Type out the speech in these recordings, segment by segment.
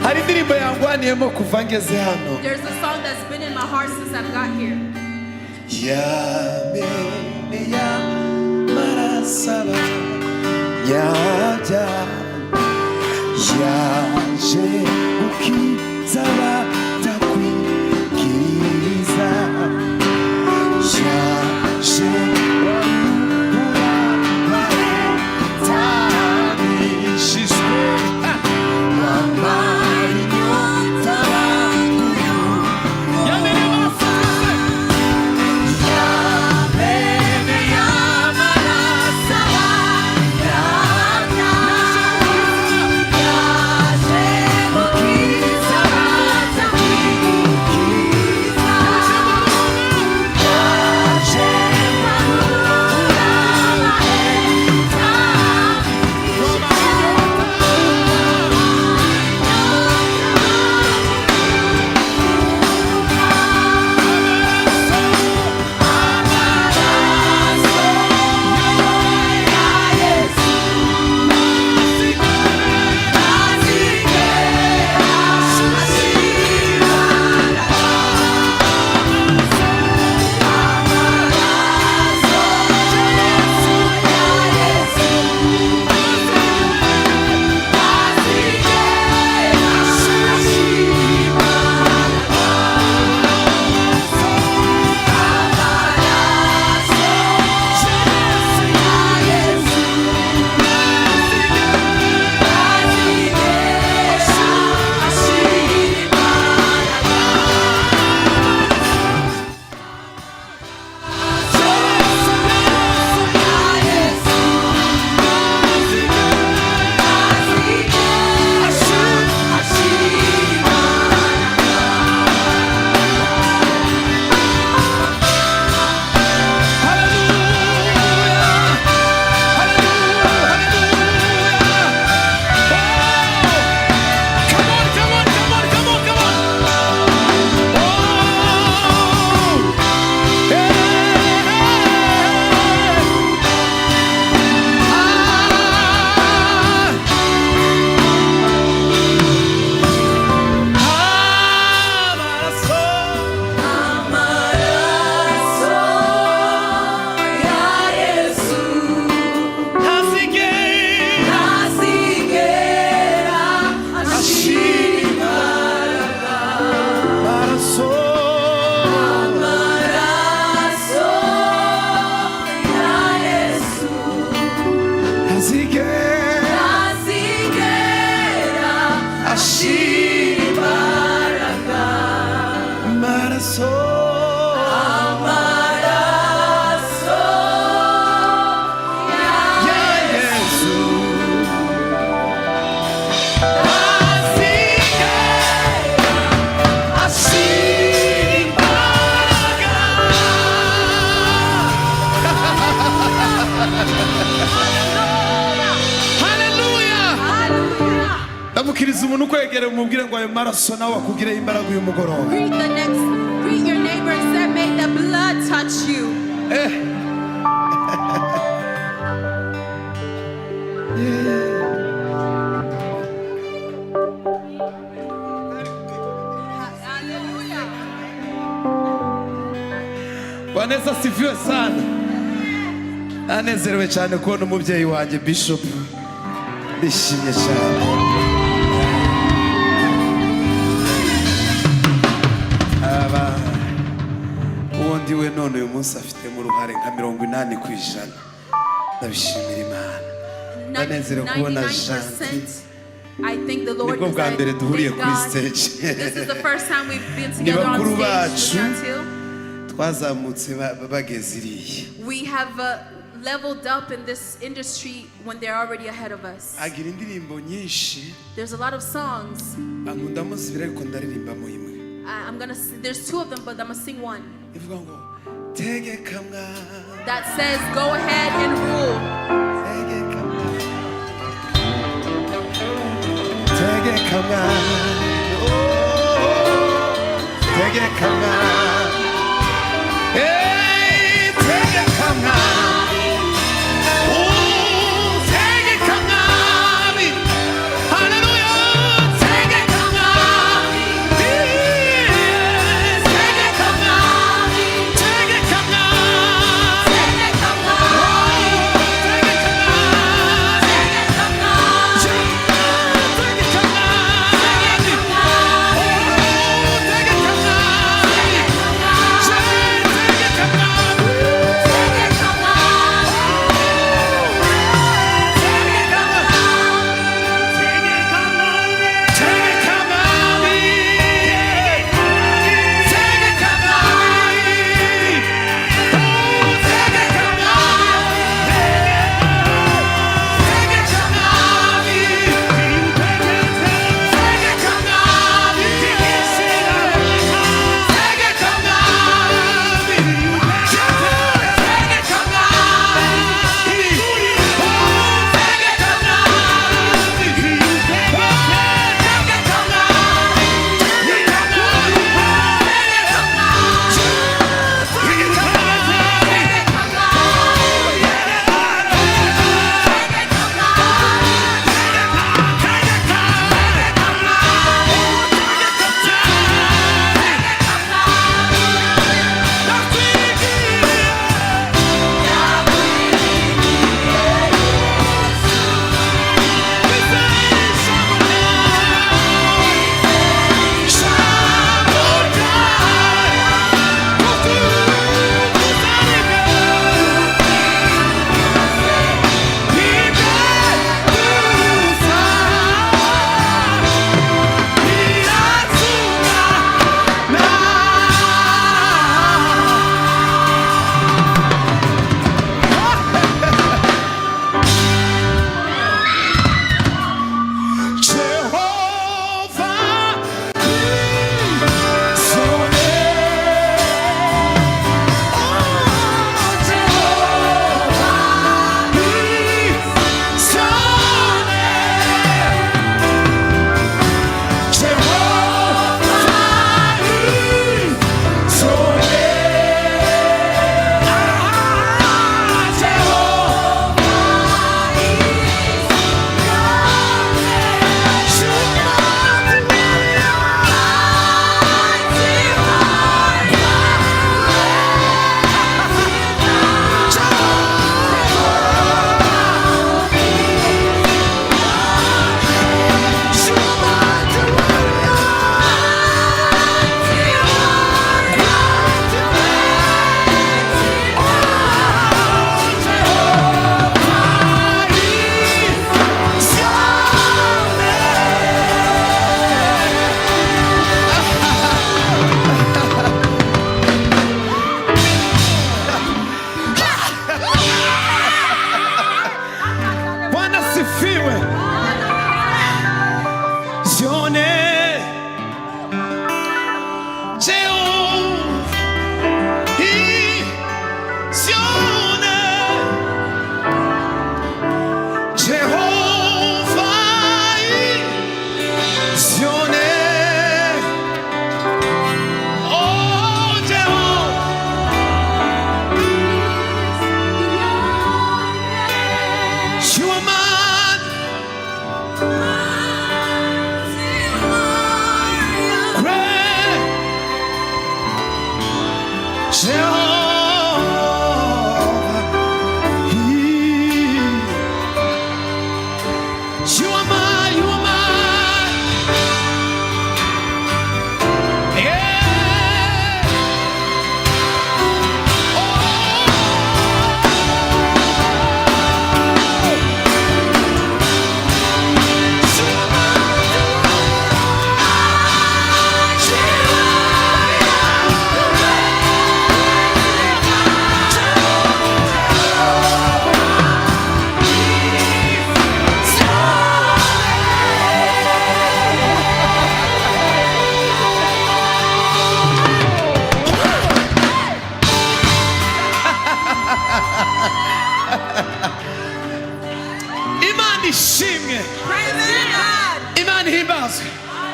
hari indirimbo yangwaniyemo kuva ngeze hano. There's a song that's been in my heart since I've got here. Yamene yamarasaba yajya yaje gukiza batakwikiriza yaje Amukiriza umuntu kwegera umubwire ngo ayo maraso nawe akugireho imbaraga uyu mugoroba. Greet your neighbor and say, may the blood touch you. Vanessa sifiwe sana. Anezerewe cyane kubona umubyeyi wanjye Bishop. Bishimye cyane. Ubundi we none uyu munsi afite mu ruhare nka 80%. Ndabishimira Imana. Ndanezerewe kubona Shanti. I think the Lord is God. This is the first time we've been together on stage. We have leveled up in this industry when they're already ahead of us. There's a lot of songs. There's two of them, but I'm gonna sing one. That says, go ahead and rule. Hallelujah.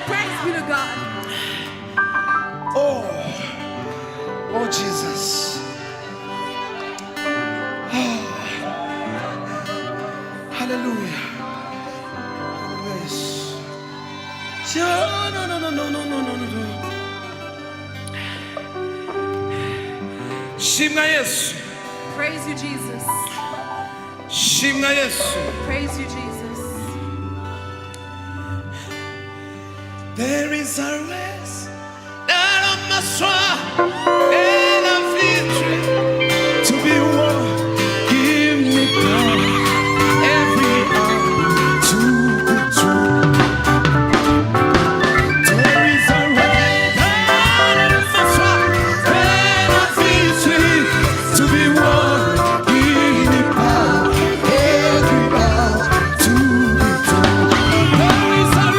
Praise be to God. Oh Jesus. Oh. Hallelujah. Yes. No. Shimwa Yesu. Praise you, Jesus. Shimwa Yesu. Praise you, Jesus. There is a race that I must run, and a victory to be won. Give me power every hour to be true. There is a race that I must run, and a victory to be won. Give me power every hour to be true. There is a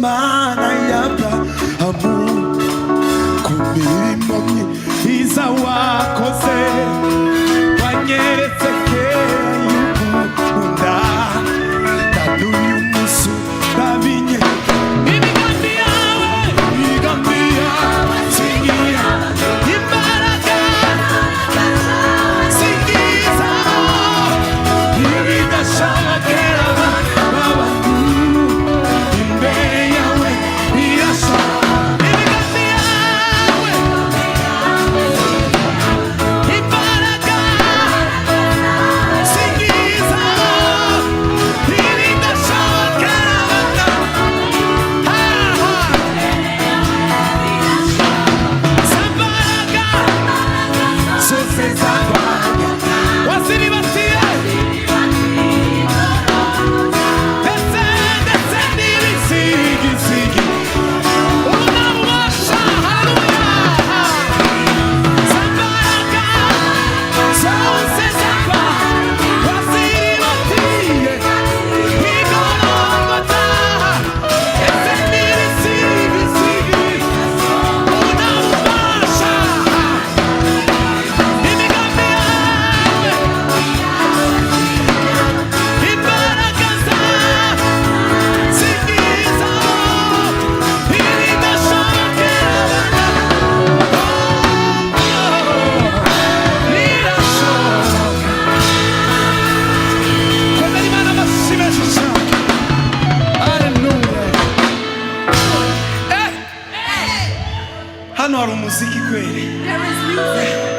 Mana y'Abrahamu ku mirimo myiza wakoze, wanyeretse kera y'ukunda kandi uyu munsi urabinye. Imigambi yawe singira imbaraga, singiza ibidashobokera abantu imbere yawe birasa. Imigambi yawe hari umuziki kweli. There is music.